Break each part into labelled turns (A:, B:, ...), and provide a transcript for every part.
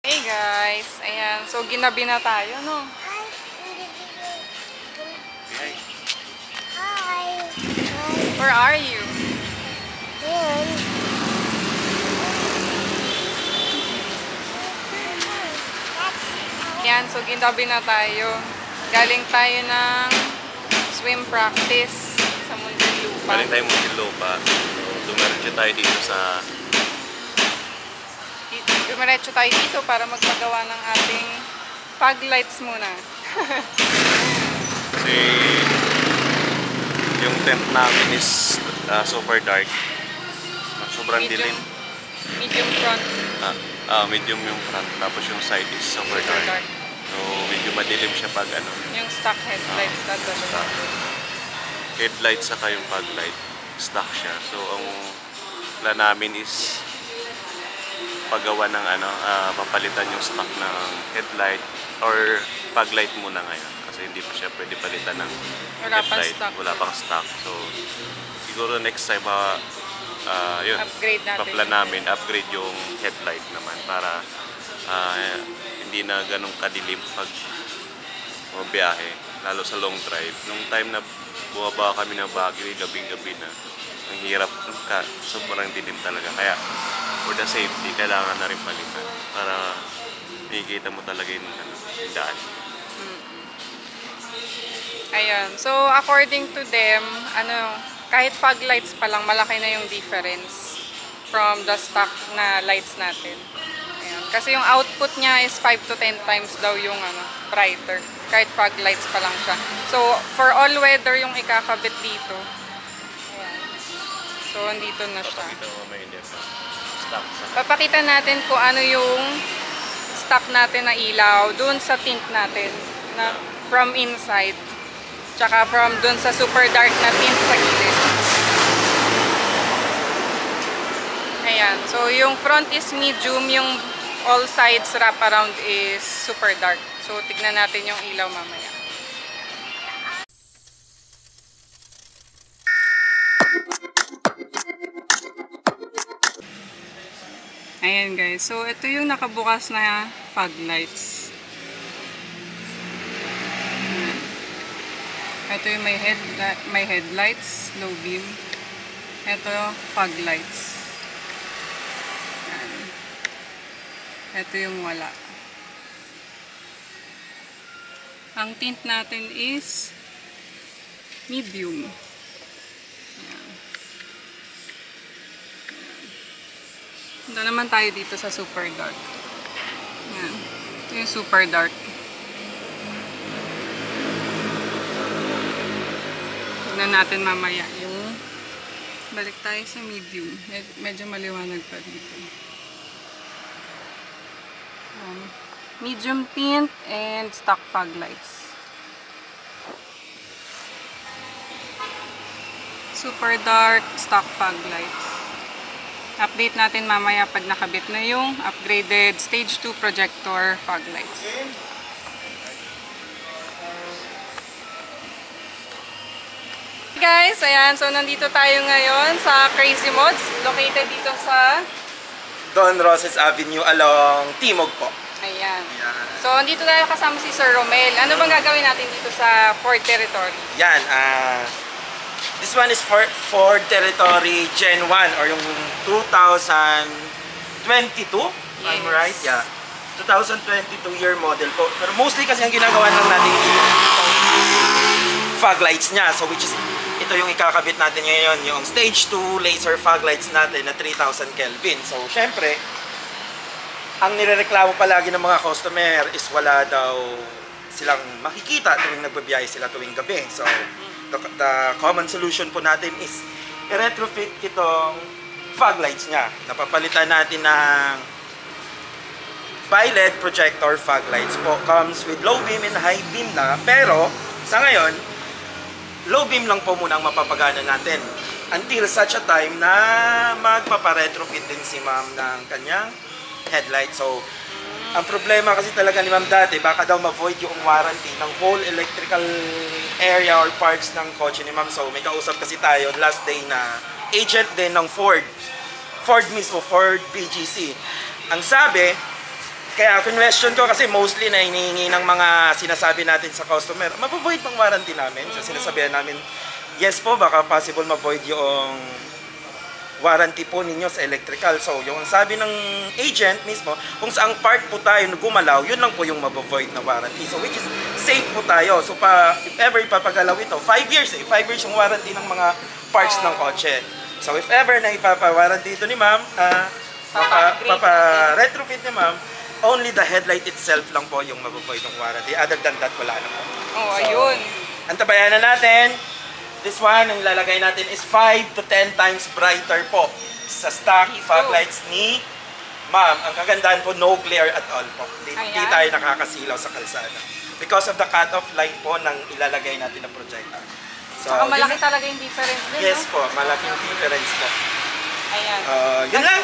A: Hey guys, ayan. So, ginabi na tayo, no?
B: Hi.
C: Hi.
A: Where are you? Ayan, so ginabi na tayo. Galing tayo ng swim practice sa Muntinlupa.
B: Galing tayo Muntinlupa. So, dumiretso tayo dito sa...
A: Dumiretso tayo dito para magpagawa ng ating fog lights muna.
B: Kasi yung tent namin is super dark. Sobrang dilim.
A: Medium front.
B: Medium yung front. Tapos yung side is super dark. So, medyo madilim siya pag ano.
A: Yung stock headlights na to.
B: Headlight saka yung fog light. Stock siya. So, ang plan namin is paggawa ng ano, papalitan yung stock ng headlight or fog light muna ngayon. Kasi hindi pa siya pwede palitan ng headlight. Wala pang stock. So, siguro next time, yun,
A: upgrade natin.
B: Pa-plan namin, upgrade yung headlight naman para hindi na ganun kadilim pag biyahe, lalo sa long drive. Nung time na bumaba kami ng Baguio, gabing-gabi na, ang hirap, sobrang dilim talaga. Kaya, for the safety, kailangan na rin palitan para makikita mo talaga yung daan.
A: Ayan. So, according to them, kahit fog lights pa lang, malaki na yung difference from the stock na lights natin. Ayan. Kasi yung output niya is 5 to 10 times daw yung brighter. Kahit fog lights pa lang siya. So, for all weather yung ikakabit dito. Ayan. So, andito na siya. Papakita natin kung ano yung stock natin na ilaw dun sa tint natin na from inside. Tsaka from dun sa super dark na tint sa gilid. Ayan. So, yung front is medium. Yung all sides wraparound is super dark. So, tignan natin yung ilaw mamaya. Ayan guys. So, ito yung nakabukas na fog lights. Ito yung may headlights, low beam. Ito, fog lights. Ayan. Ito yung wala. Ang tint natin is medium. Ayan. Punta naman tayo dito sa super dark. Ayan. Ito yung super dark. Tignan natin mamaya yung balik tayo sa medium. Medyo maliwanag pa dito. Medium tint and stock fog lights. Super dark stock fog lights. Update natin mamaya pag nakabit na yung upgraded stage 2 projector fog lights. Hey guys, ayan. So, nandito tayo ngayon sa Crazy Mods. Located dito sa
C: Don Roses Avenue along Timog po.
A: ayan. So, nandito tayo kasama si Sir Romel. Ano bang gagawin natin dito sa Ford Territory?
C: Yan, this one is for Ford Territory Gen 1 or yung 2022, if I'm right? Yeah. 2022 year model po. Pero mostly kasi ang ginagawa lang natin fog lights niya. So which is, ito yung ikakabit natin ngayon, yung stage 2 laser fog lights natin na 3000 Kelvin. So syempre, ang nirereklamo palagi ng mga customer is wala daw silang makikita tuwing nagbabiyahe sila tuwing gabi. So the common solution po natin is i-retrofit itong fog lights niya. Napapalitan natin ng bi-LED projector fog lights po. Comes with low beam and high beam na. Pero sa ngayon, low beam lang po muna ang mapapagana natin. Until such a time na magpapa-retrofit din si ma'am ng kanyang headlight. So, ang problema kasi talaga ni ma'am dati, baka daw ma-void yung warranty ng whole electrical area or parts ng kotse ni ma'am. So, may kausap kasi tayo last day na agent din ng Ford. Ford mismo, Ford BGC. Ang sabi, Kaya question ko kasi mostly na hinihingi ng mga sinasabi natin sa customer, ma-void bang warranty namin? So sinasabihan namin, yes po, baka possible ma-void yung warranty po ninyo sa electrical. So yung sabi ng agent mismo, kung saang part po tayo gumalaw, yun lang po yung ma-void na warranty. So which is safe po tayo. So if ever ipapagalaw ito, 5 years 5 years yung warranty ng mga parts ng kotse. So if ever na ipapawarranty ito ni ma'am, retrofit ni ma'am, only the headlight itself lang po yung mag-void ng warranty. Other than that, wala na po.
A: Oh, ayun.
C: Antabayan na natin. This one, ang lalagay natin is 5 to 10 times brighter po sa stock fog lights ni ma'am. Ang kagandahan po, no glare at all po. Hindi tayo nakakasilaw sa kalsada. Because of the cut-off light po ng ilalagay natin na projector. So,
A: Saka malaki talaga yung difference din,
C: yes
A: no?
C: po, malaking difference po.
A: Ayan.
C: Yun lang.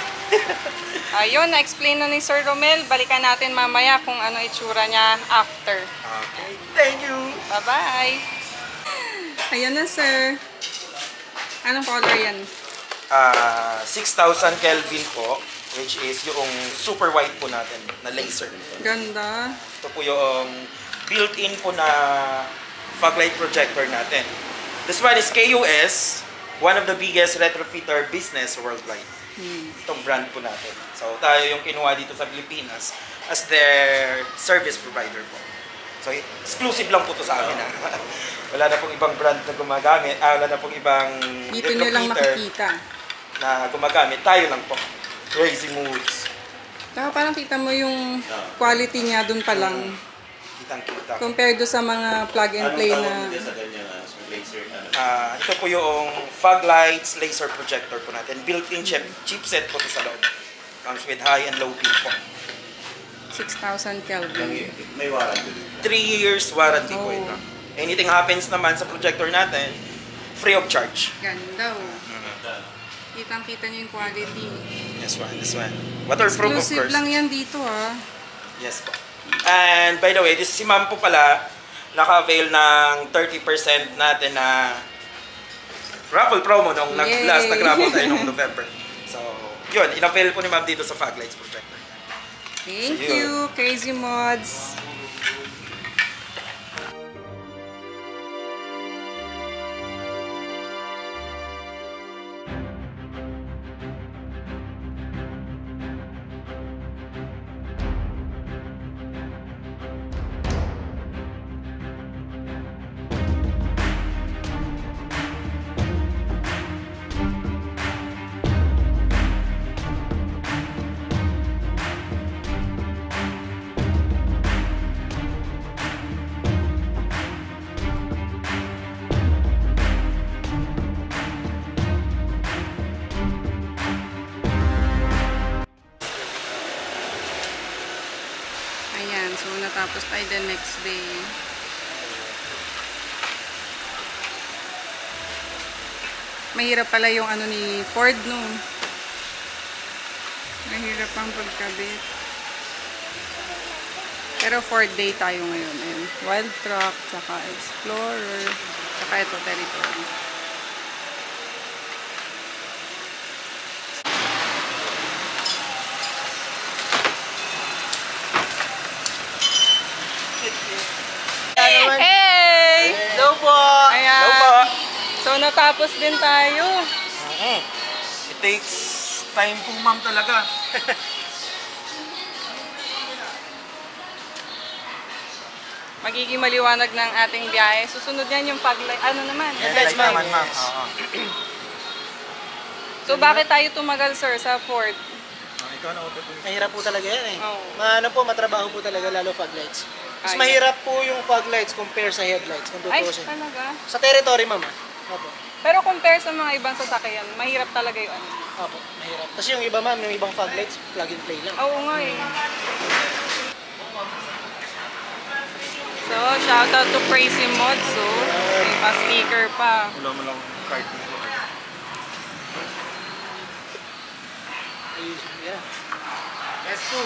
A: Ayun, na-explain na ni Sir Romel. Balikan natin mamaya kung ano itsura niya after.
C: Okay, thank you.
A: Bye-bye! Ayan na, sir. Anong color yan?
C: 6,000 Kelvin po, which is yung super white po natin na laser.
A: Ganda.
C: Ito po yung built-in po na fog light projector natin. This one is KUS, one of the biggest retrofitter business worldwide. Itong brand po natin. So tayo yung kinuha dito sa Pilipinas as their service provider po. So exclusive lang po to sa amin. Wala na pong ibang brand na gumagamit. Wala na pong ibang
A: dito nyo lang makikita
C: na gumagamit. Tayo lang po. Crazy Moods.
A: Saka parang kita mo yung quality niya dun pa lang.
C: Kitang-kita.
A: Compared do sa mga plug and play na...
C: Ito po yung fog lights, laser projector po natin. Built-in chipset po ito sa loob. Comes with high and low beam po.
A: 6,000 Kelvin.
B: May warranty.
C: 3 years warranty po ito. Anything happens naman sa projector natin, free of charge.
A: Ganda, oh. Kitang-kita niyo yung quality.
C: This one. Waterproof,
A: exclusive
C: of course.
A: lang yan dito, ah.
C: Yes po. And by the way, this si ma'am po pala, naka-avail ng 30% natin na raffle promo nung last nag-raffle tayo nung November. So, yun, in-avail po ni ma'am dito sa Fog Lights Projector.
A: Thank you, Crazy Mods. Ayan, so natapos tayo the next day. Mahirap pala yung ano ni Ford, no? Mahirap ang pagkabit. Pero Ford day tayo ngayon. Ayan, Wild Truck, saka Explorer, saka ito, Territory. Hey!
D: Hello po!
A: Ayan.
C: Hello po!
A: So, natapos din tayo.
C: It takes time po ma'am talaga.
A: Magiging maliwanag ng ating biyahe. Susunod yan yung paglight. Ano naman?
C: Headlights naman ma'am.
A: So, bakit tayo tumagal, sir, sa Ford?
C: Ikaw na utot.
D: Mahirap po talaga yan eh.
A: Oo.
D: Matrabaho po talaga lalo fog lights. Mas
A: Ayun.
D: mahirap po yung fog lights compare sa headlights. Kung
A: Ay,
D: tutusin.
A: talaga?
D: Sa territory, mama. Opo.
A: Pero compare sa mga ibang sasakyan, mahirap talaga yung ano.
D: Opo, mahirap. Tapos yung iba, ma'am, yung ibang fog lights, plug and play lang.
A: Oo nga eh. So, shout out to Crazy Mods. So, may pa-sticker pa.
C: Wala mo lang card mo.
D: Ayun, yeah. S2,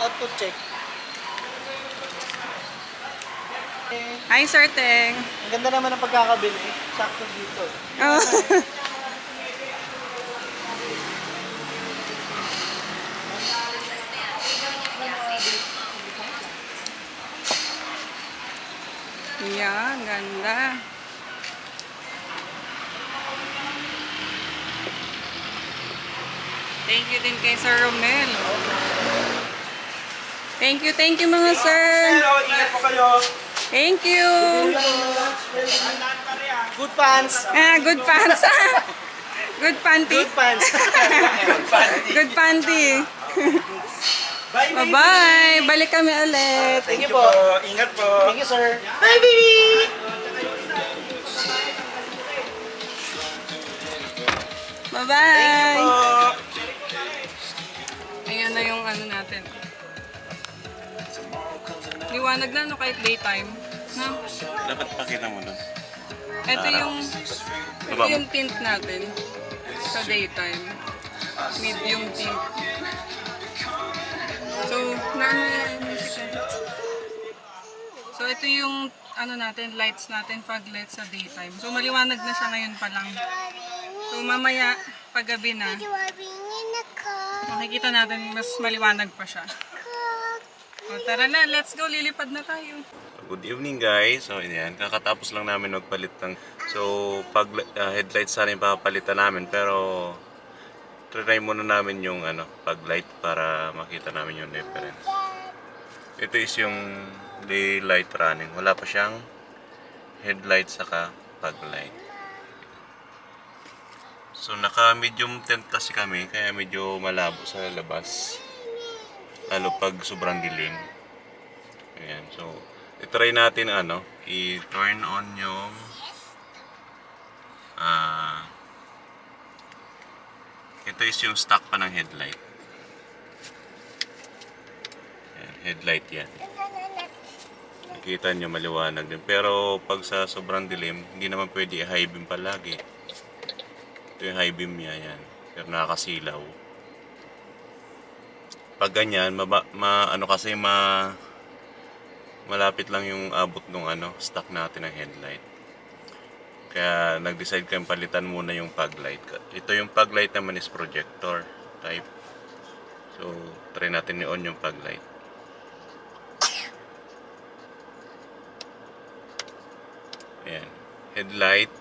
D: output check.
A: Hi, Sir Teng.
D: Ang ganda naman ng pagkakabili. Sakto dito.
A: Oh. Yan, ganda. Thank you din kay Sir Romel. Thank you mga sir.
C: Hello, ingat po kayo.
A: Thank you.
D: Good pants.
A: Good pants. Good panty.
D: Good pants.
A: Good panty.
C: Bye, baby.
A: Bye-bye. Balik kami ulit.
C: Thank you
D: po.
C: po. Ingat po.
D: Thank you, sir. Bye, baby!
A: Bye-bye.
C: Po.
A: Ayan na yung ano natin. Liwanag na no kahit daytime. No?
B: Dapat pakita mo nun.
A: Ito yung
B: Baba mo.
A: yung tint natin sa daytime. Medium tint. So, So, ito yung ano natin, lights natin, fog lights sa daytime. So, maliwanag na siya ngayon pa lang. So, mamaya, paggabi na, makikita natin mas maliwanag pa siya. O, tara na, let's go, lilipad na tayo.
B: Good evening guys. So yan, kakatapos lang namin magpalit ng headlights sana yung papalitan namin, pero try muna namin yung pag light para makita namin yung difference. Ito is yung daylight running. Wala pa siyang headlight saka pag light. So naka medium tent kasi kami kaya medyo malabo sa labas. Lalo pag sobrang dilim. Ayan, so i-try natin i-turn on yung ito is yung stock pa ng headlight. Ayan, headlight yan. Nakikita nyo maliwanag din. Pero pag sa sobrang dilim, hindi naman pwede i-high beam palagi. Ito yung high beam niya yan. Pero nakakasilaw. Pag ganyan, malapit lang yung abot ng stock natin ng headlight. Kaya nag-decide kami palitan muna yung fog light. Ito yung fog light naman is projector type. So, try natin i-on yung fog light. Ayan, headlight.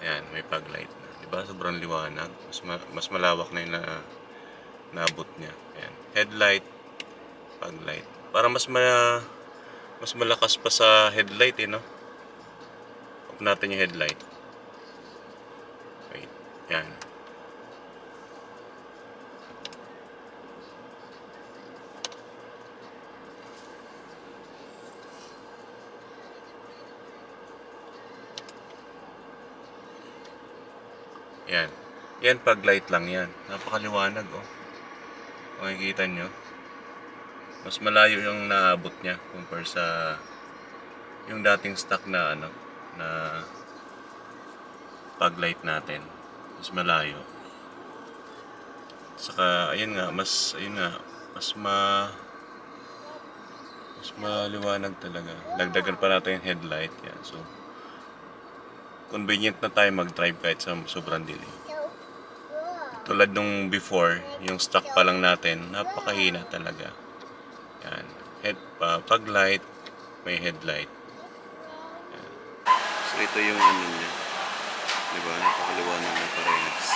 B: Ayan, may fog light na. Diba? Sobrang liwanag. Mas malawak na yung naabot niya. Ayan, headlight, fog light. Para mas malakas pa sa headlight no? Off natin yung headlight. Wait, yan. Yan. Yan pag light lang yan. Napakaliwanag Makikita nyo. Mas malayo yung naabot niya compare sa yung dating stock na na fog light natin. Mas malayo. Saka mas maliwanag talaga. Dagdagan pa natin yung headlight yan. So convenient na tayo mag-drive kahit sa sobrang dilim. Tulad nung before, yung stock pa lang natin, napakahina talaga. Yan. Fog light, may headlight. Yan. So ito yung niya. Diba? Napakaliwanag na parehas.